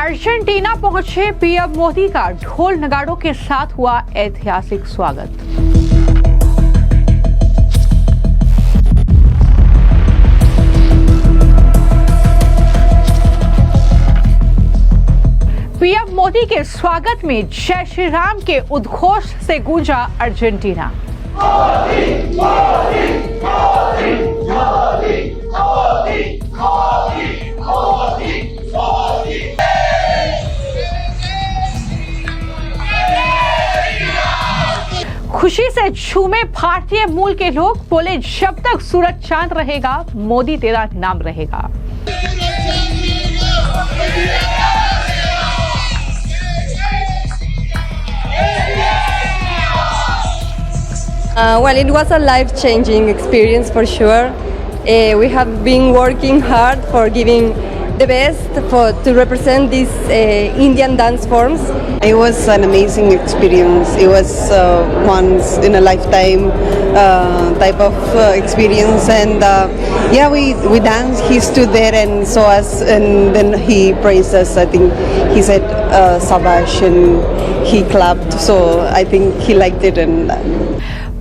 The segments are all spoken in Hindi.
अर्जेंटीना पहुंचे पीएम मोदी का ढोल नगाड़ों के साथ हुआ ऐतिहासिक स्वागत। पीएम मोदी के स्वागत में जय श्री राम के उद्घोष से गूंजा अर्जेंटीना। मोदी, मोदी, मोदी, मोदी, मोदी, मोदी, मोदी, मोदी। खुशी से झूमे भारतीय मूल के लोग, बोले जब तक सूरज चांद रहेगा मोदी तेरा नाम रहेगा। Well, it was a life-changing experience for sure. We have been working hard for giving the best to represent these Indian dance forms. It was an amazing experience. It was once in a lifetime type of experience, and yeah, we danced. He stood there and saw us, and then he praised us. I think he said "Sabash" and he clapped. So I think he liked it. And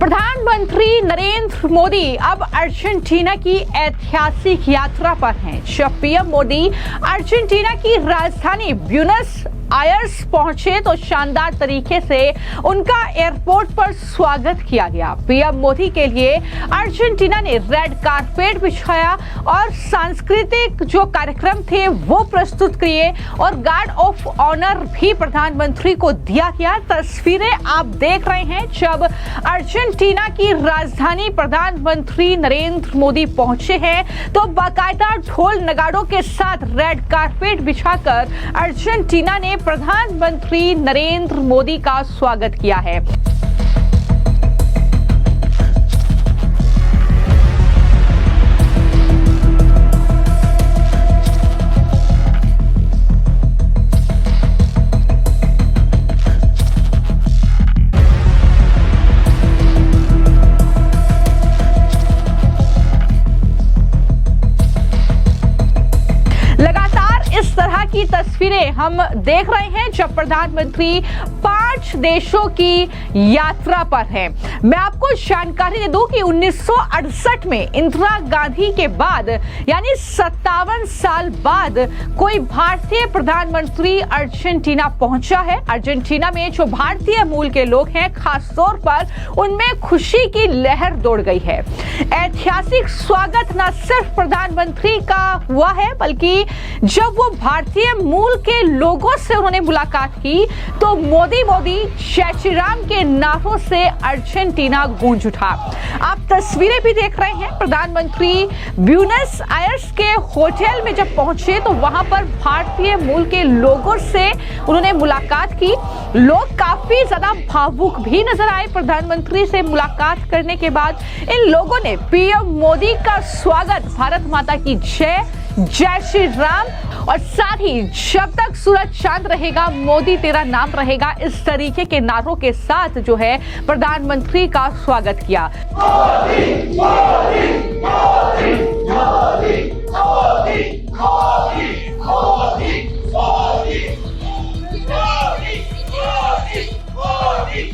प्रधानमंत्री नरेंद्र मोदी अब अर्जेंटीना की ऐतिहासिक यात्रा पर हैं। जब पीएम मोदी अर्जेंटीना की राजधानी ब्यूनस आयर्स पहुंचे तो शानदार तरीके से उनका एयरपोर्ट पर स्वागत किया गया। पीएम मोदी के लिए अर्जेंटीना ने रेड कारपेट बिछाया और सांस्कृतिक जो कार्यक्रम थे वो प्रस्तुत किए और गार्ड ऑफ ऑनर भी प्रधानमंत्री को दिया गया। तस्वीरें आप देख रहे हैं जब अर्जेंटीना की राजधानी प्रधानमंत्री नरेंद्र मोदी पहुंचे हैं तो बाकायदा ढोल नगाड़ों के साथ रेड कारपेट बिछाकर अर्जेंटीना ने प्रधानमंत्री नरेंद्र मोदी का स्वागत किया है। इस तरह की तस्वीरें हम देख रहे हैं जब प्रधानमंत्री 5 देशों की यात्रा पर हैं। मैं आपको जानकारी दे दूं कि 1968 में इंदिरा गांधी के बाद यानी 57 साल बाद कोई भारतीय प्रधानमंत्री अर्जेंटीना पहुंचा है। अर्जेंटीना में जो भारतीय मूल के लोग हैं खासतौर पर उनमें खुशी की लहर दौड़ गई है। ऐतिहासिक स्वागत न सिर्फ प्रधानमंत्री का हुआ है बल्कि जब वो भारतीय मूल के लोगों से उन्होंने मुलाकात की तो मोदी मोदी जय श्री राम के नारों से अर्जेंटीना गूंज उठा। आप तस्वीरें भी देख रहे हैं। प्रधानमंत्री ब्यूनस आयर्स के होटल में जब पहुंचे तो वहां पर भारतीय मूल के लोगों से उन्होंने मुलाकात की। लोग काफी ज्यादा भावुक भी नजर आए प्रधानमंत्री से मुलाकात करने के बाद। इन लोगों ने पीएम मोदी का स्वागत भारत माता की जय, जय श्री राम और साथ ही जब तक सूरज चांद रहेगा मोदी तेरा नाम रहेगा इस तरीके के नारों के साथ जो है प्रधानमंत्री का स्वागत किया। मोदी, मोदी, मोदी, मोदी, मोदी, मोदी, मोदी, मोदी, मोदी, मोदी,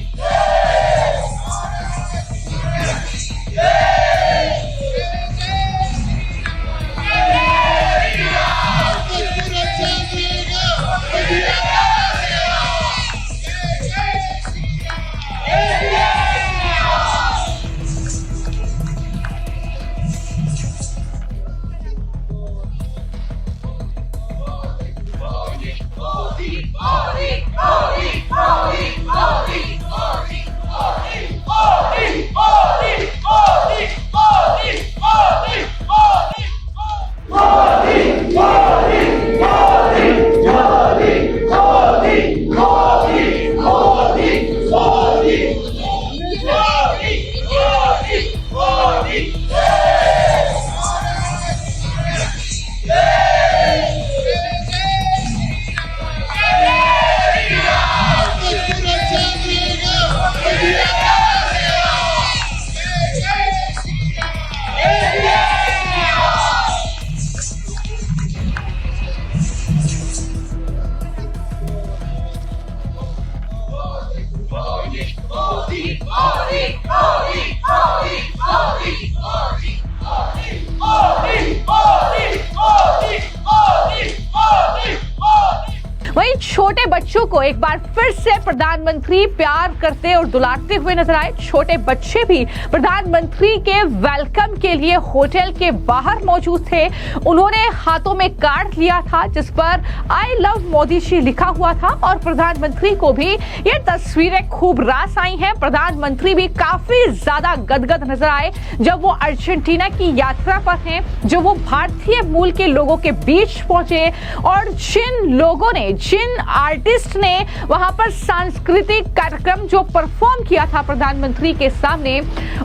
छोटे बच्चों को एक बार फिर से प्रधानमंत्री प्यार करते और दुलारते हुए नजर आए। छोटे बच्चे भी प्रधानमंत्री के वेलकम के लिए होटल के बाहर मौजूद थे। उन्होंने हाथों में कार्ड लिया था जिस पर आई लव मोदी जी लिखा हुआ था और प्रधानमंत्री को भी ये तस्वीरें खूब रास आई हैं। प्रधानमंत्री भी काफी ज्यादा गदगद नजर आए जब वो अर्जेंटीना की यात्रा पर हैं, जो वो भारतीय मूल के लोगों के बीच पहुंचे और जिन आर्टिस्ट ने वहां पर सांस्कृतिक कार्यक्रम जो परफॉर्म किया था प्रधानमंत्री के सामने,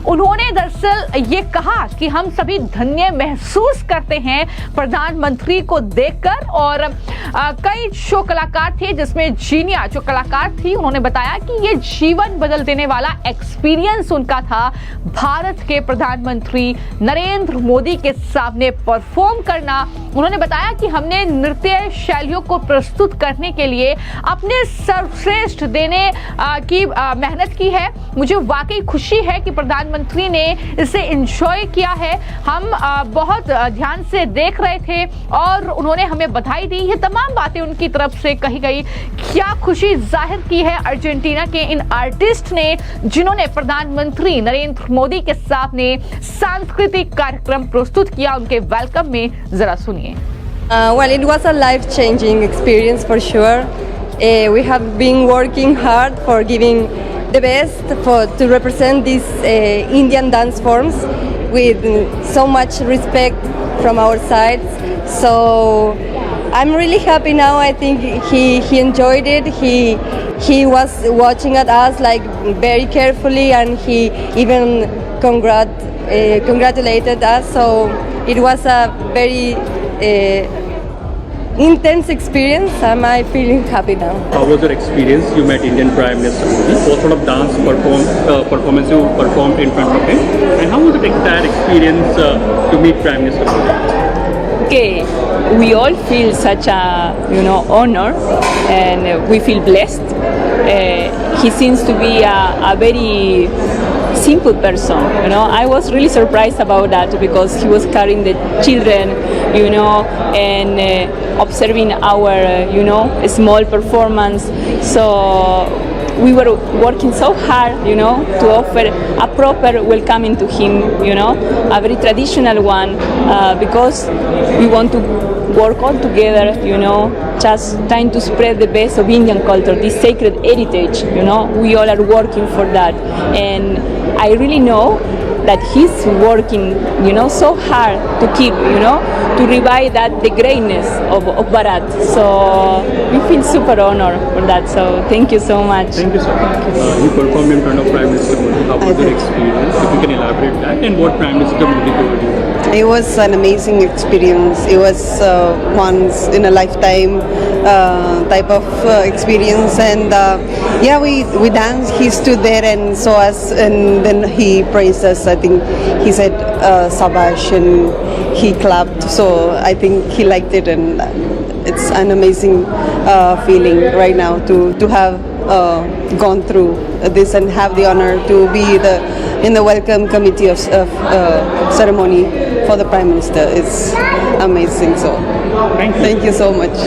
उन्होंने दरअसल ये कहा कि हम सभी धन्य महसूस करते हैं प्रधानमंत्री को देखकर। और कई शो कलाकार थे जिसमें जीनिया जो कलाकार थी, उन्होंने बताया कि ये जीवन बदल देने वाला एक्सपीरियंस उनका था भारत के प्रधानमंत्री नरेंद्र मोदी के सामने परफॉर्म करना। उन्होंने बताया कि हमने नृत्य शैलियों को प्रस्तुत करने के लिए अपने सर्वश्रेष्ठ देने की मेहनत की है। मुझे वाकई खुशी है कि प्रधानमंत्री ने इसे एंजॉय किया है। हम बहुत ध्यान से देख रहे थे और उन्होंने हमें बधाई दी। ये तमाम बातें उनकी तरफ से कही गई। क्या खुशी जाहिर की है अर्जेंटीना के इन आर्टिस्ट ने जिन्होंने प्रधानमंत्री नरेंद्र मोदी के सामने सांस्कृतिक कार्यक्रम प्रस्तुत किया। उनके वेलकम में जरा सुनिए। Well, it was a life-changing experience for sure. We have been working hard for giving the best to represent these Indian dance forms with so much respect from our sides. So I'm really happy now. I think he enjoyed it. He was watching at us like very carefully, and he even congratulated us. So it was a very intense experience. Am I feeling happy now? How was your experience? You met Indian Prime Minister Modi. What sort of dance performance you performed in front of him? And how was the entire experience to meet Prime Minister Modi? Okay, we all feel such a honor, and we feel blessed. He seems to be a very simple person. I was really surprised about that because he was carrying the children, and observing our small performance. So we were working so hard, to offer a proper welcoming to him, a very traditional one, because we want to work all together, just trying to spread the best of Indian culture, this sacred heritage, we all are working for that. And I really know that he's working, so hard to keep, to revive the greatness of Bharat. So we feel super honored for that. So thank you so much. Thank you so much. You performed in front of Prime Minister Modi. How was your experience? If you can elaborate that, and what Prime Minister Modi told you? It was an amazing experience. It was once in a lifetime type of experience, and we danced. He stood there and saw us, and then he praised us. I think he said "Sabash" and he clapped. So I think he liked it, and it's an amazing feeling right now to have gone through this and have the honor to be in the welcome committee of ceremony for the Prime Minister. It's amazing. So thank you so much.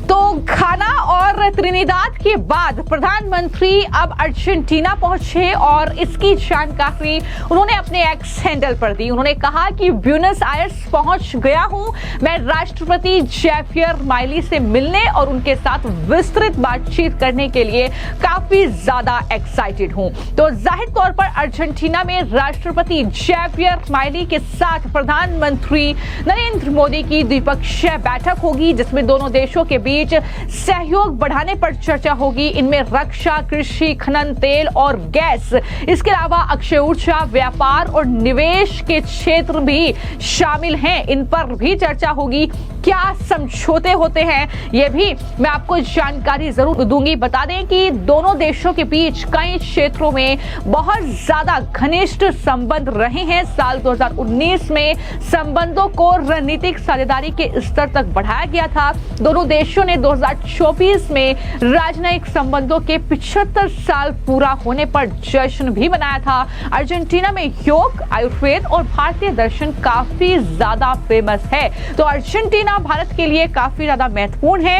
तो घाना और त्रिनिदाद के बाद प्रधानमंत्री अब अर्जेंटीना पहुंचे और इसकी जानकारी उन्होंने अपने एक्स हैंडल पर दी। उन्होंने कहा कि ब्यूनस आयर्स पहुंच गया हूं, मैं राष्ट्रपति जैवियर माइली से मिलने और उनके साथ विस्तृत बातचीत करने के लिए काफी ज्यादा एक्साइटेड हूं। तो जाहिर तौर पर अर्जेंटीना में राष्ट्रपति जैवियर माइली के साथ प्रधानमंत्री नरेंद्र मोदी की द्विपक्षीय बैठक होगी जिसमें दोनों देशों के बीच सहयोग बढ़ाने पर चर्चा होगी। इनमें रक्षा, कृषि, खनन, तेल और गैस, इसके अलावा अक्षय ऊर्जा, व्यापार और निवेश के क्षेत्र भी शामिल हैं। इन पर भी चर्चा होगी। क्या समझौते होते हैं ये भी मैं आपको जानकारी जरूर दूंगी। बता दें कि दोनों देशों के बीच कई क्षेत्रों में बहुत ज्यादा घनिष्ठ संबंध रहे हैं। साल 2019 में संबंधों को रणनीतिक साझेदारी के स्तर तक बढ़ाया गया था। दोनों देशों ने 2024 में राजनयिक संबंधों के 75 साल पूरा होने पर जश्न भी मनाया था। अर्जेंटीना में योग, आयुर्वेद और भारतीय दर्शन काफी ज्यादा फेमस है। तो अर्जेंटीना भारत के लिए काफी ज्यादा महत्वपूर्ण है।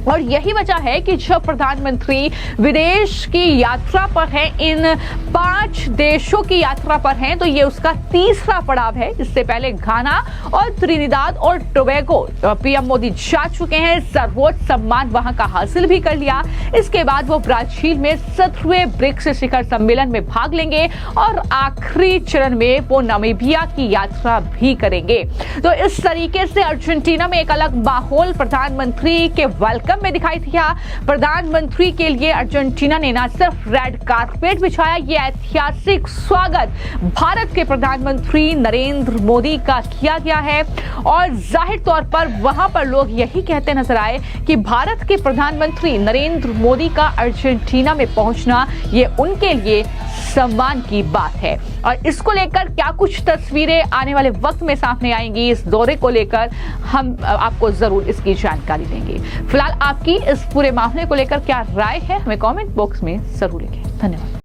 और यही वजह है कि जब प्रधानमंत्री विदेश की यात्रा पर हैं, इन 5 देशों की यात्रा पर हैं, तो ये उसका तीसरा पड़ाव है। इससे पहले घाना और त्रिनिदाद और टोबैगो पीएम मोदी जा चुके हैं, सर्वोच्च सम्मान वहां का हासिल भी कर लिया। इसके बाद वो ब्राजील में 17वें ब्रिक्स शिखर सम्मेलन में भाग लेंगे और आखिरी चरण में वो नामीबिया की यात्रा भी करेंगे। तो इस तरीके से अर्जेंटीना में एक अलग माहौल प्रधानमंत्री के वेलकम में दिखाई दिया। प्रधानमंत्री के लिए अर्जेंटीना ने न सिर्फ रेड कारपेट बिछाया, ये ऐतिहासिक स्वागत भारत के प्रधानमंत्री नरेंद्र मोदी का किया गया है। और जाहिर तौर पर वहां पर लोग यही कहते नजर आए कि भारत के प्रधानमंत्री नरेंद्र मोदी का अर्जेंटीना में पहुंचना ये उनके लिए सम्मान की बात है। और इसको लेकर क्या कुछ तस्वीरें आने वाले वक्त में सामने आएंगी, इस दौरे को लेकर हम आपको जरूर इसकी जानकारी देंगे। फिलहाल आपकी इस पूरे मामले को लेकर क्या राय है, हमें कमेंट बॉक्स में जरूर लिखें। धन्यवाद।